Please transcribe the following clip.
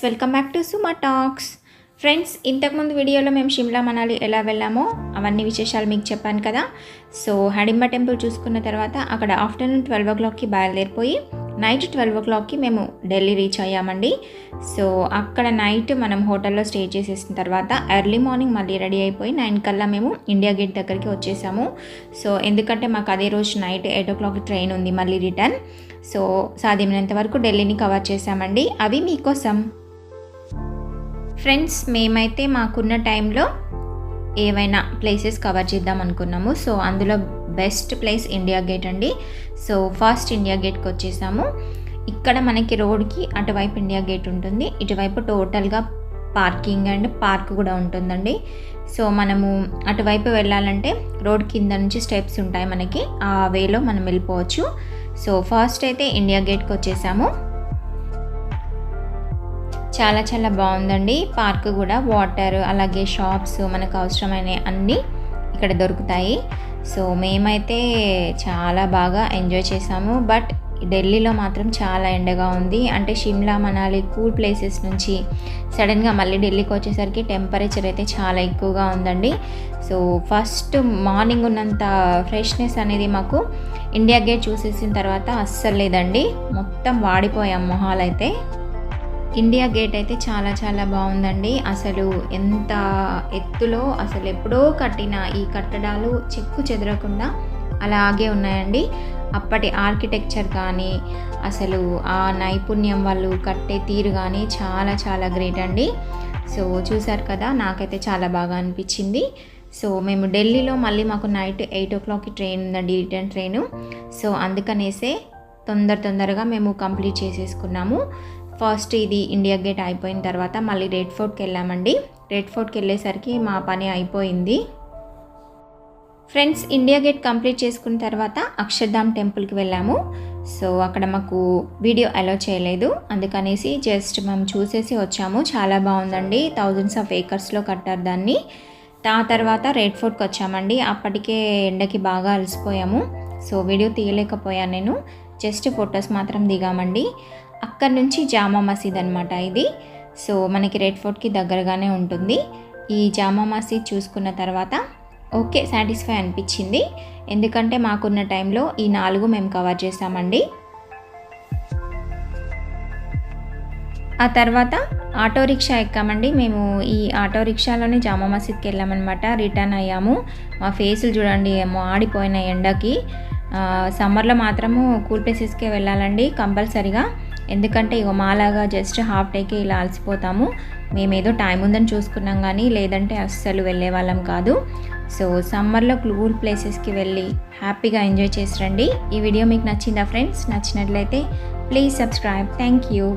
Welcome back to Suma talks. Friends, ఇంతకుముందు వీడియోలో మేము షిమ్లా మనాలి ఎలా వెళ్ళామో అవన్నీ విశేషాలు మీకు చెప్పాను కదా. సో హడింబా టెంపుల్ చూసుకున్న తర్వాత అక్కడ ఆఫ్టర్నూన్ 12 o'clockకి బయలుదేరిపోయి నైట్ 12 o'clockకి మేము ఢిల్లీ రీచ్ అయ్యామండి. సో అక్కడ నైట్ మనం హోటల్లో స్టే చేసేసిన తర్వాత ఎర్లీ మార్నింగ్ మళ్ళీ రెడీ అయిపోయి 9 కల్లా మేము ఇండియా గేట్ దగ్గరికి వచ్చేసాము. సో ఎందుకంటే మాకు అదే రోజు నైట్ 8 o'clock ట్రైన్ ఉంది మళ్ళీ రిటర్న్. సో సాధ్యమైనంత వరకు ఢిల్లీని కవర్ చేసామండి. అవి మీకోసం. ఫ్రెండ్స్, మేమైతే మాకున్న టైంలో ఏవైనా ప్లేసెస్ కవర్ చేద్దాం అనుకున్నాము. సో అందులో బెస్ట్ ప్లేస్ ఇండియా గేట్ అండి. సో ఫస్ట్ ఇండియా గేట్కి వచ్చేసాము. ఇక్కడ మనకి రోడ్కి అటువైపు ఇండియా గేట్ ఉంటుంది, ఇటువైపు టోటల్గా పార్కింగ్ అండ్ పార్క్ కూడా ఉంటుందండి. సో మనము అటువైపు వెళ్ళాలంటే రోడ్ కింద నుంచి స్టెప్స్ ఉంటాయి మనకి, ఆ వేలో మనం వెళ్ళిపోవచ్చు. సో ఫస్ట్ అయితే ఇండియా గేట్కి వచ్చేసాము. చాలా చాలా బాగుందండి పార్క్ కూడా. వాటర్ అలాగే షాప్స్ మనకు అవసరమైన అన్నీ ఇక్కడ దొరుకుతాయి. సో మేమైతే చాలా బాగా ఎంజాయ్ చేసాము. బట్ ఢిల్లీలో మాత్రం చాలా ఎండగా ఉంది. అంటే షిమ్లా మనాలి కూల్ ప్లేసెస్ నుంచి సడన్గా మళ్ళీ ఢిల్లీకి వచ్చేసరికి టెంపరేచర్ అయితే చాలా ఎక్కువగా ఉందండి. సో ఫస్ట్ మార్నింగ్ ఉన్నంత ఫ్రెష్నెస్ అనేది మాకు ఇండియా గేట్ చూసేసిన తర్వాత అస్సలు లేదండి. మొత్తం వాడిపోయాం మొహాలైతే. ఇండియా గేట్ అయితే చాలా చాలా బాగుందండి. అసలు ఎంత ఎత్తులో అసలు ఎప్పుడో కట్టిన ఈ కట్టడాలు చెక్కు చెదరకుండా అలాగే ఉన్నాయండి. అప్పటి ఆర్కిటెక్చర్ కానీ అసలు ఆ నైపుణ్యం వాళ్ళు కట్టే తీరు కానీ చాలా చాలా గ్రేట్ అండి. సో చూసారు కదా, నాకైతే చాలా బాగా అనిపించింది. సో మేము ఢిల్లీలో మళ్ళీ మాకు నైట్ 8 o'clockకి ట్రైన్ ఉందండి, రిటర్న్ ట్రైను. సో అందుకనేసే తొందరగా మేము కంప్లీట్ చేసేసుకున్నాము. ఫస్ట్ ఇది ఇండియా గేట్ అయిపోయిన తర్వాత మళ్ళీ రెడ్ ఫోర్ట్కి వెళ్ళామండి. రెడ్ ఫోర్ట్కి వెళ్ళేసరికి మా పని అయిపోయింది. ఫ్రెండ్స్, ఇండియా గేట్ కంప్లీట్ చేసుకున్న తర్వాత అక్షర్ధామ్ టెంపుల్కి వెళ్ళాము. సో అక్కడ మాకు వీడియో అలో చేయలేదు, అందుకనేసి జస్ట్ మేము చూసేసి వచ్చాము. చాలా బాగుందండి, థౌజండ్స్ ఆఫ్ ఏకర్స్లో కట్టారు దాన్ని. ఆ తర్వాత రెడ్ ఫోర్ట్కి వచ్చామండి. అప్పటికే ఎండకి బాగా అలసిపోయాము. సో వీడియో తీయలేకపోయాను నేను, జస్ట్ ఫొటోస్ మాత్రం దిగామండి. అక్కడ నుంచి జామా మసీద్ అనమాట ఇది. సో మనకి రెడ్ ఫోర్ట్కి దగ్గరగానే ఉంటుంది. ఈ జామా మసీద్ చూసుకున్న తర్వాత ఓకే, సాటిస్ఫై అనిపించింది. ఎందుకంటే మాకున్న టైంలో ఈ 4 మేము కవర్ చేసామండి. ఆ తర్వాత ఆటో రిక్షా ఎక్కామండి. మేము ఈ ఆటో రిక్షాలోనే జామా మసీద్కి వెళ్ళామన్నమాట. రిటర్న్ అయ్యాము. మా ఫేసులు చూడండి ఏమో ఆడిపోయిన ఎండకి. సమ్మర్లో మాత్రము కూల్ ప్లేసెస్కే వెళ్ళాలండి కంపల్సరీగా. ఎందుకంటే ఇగో మాలాగా జస్ట్ హాఫ్ డేకి ఇలా అలసిపోతాము. మేమేదో టైం ఉందని చూసుకున్నాం కానీ లేదంటే అస్సలు వెళ్ళే వాళ్ళం కాదు. సో సమ్మర్లో కూల్ ప్లేసెస్కి వెళ్ళి హ్యాపీగా ఎంజాయ్ చేసి రండి. ఈ వీడియో మీకు నచ్చిందా ఫ్రెండ్స్? నచ్చినట్లయితే ప్లీజ్ సబ్స్క్రైబ్. Thank you.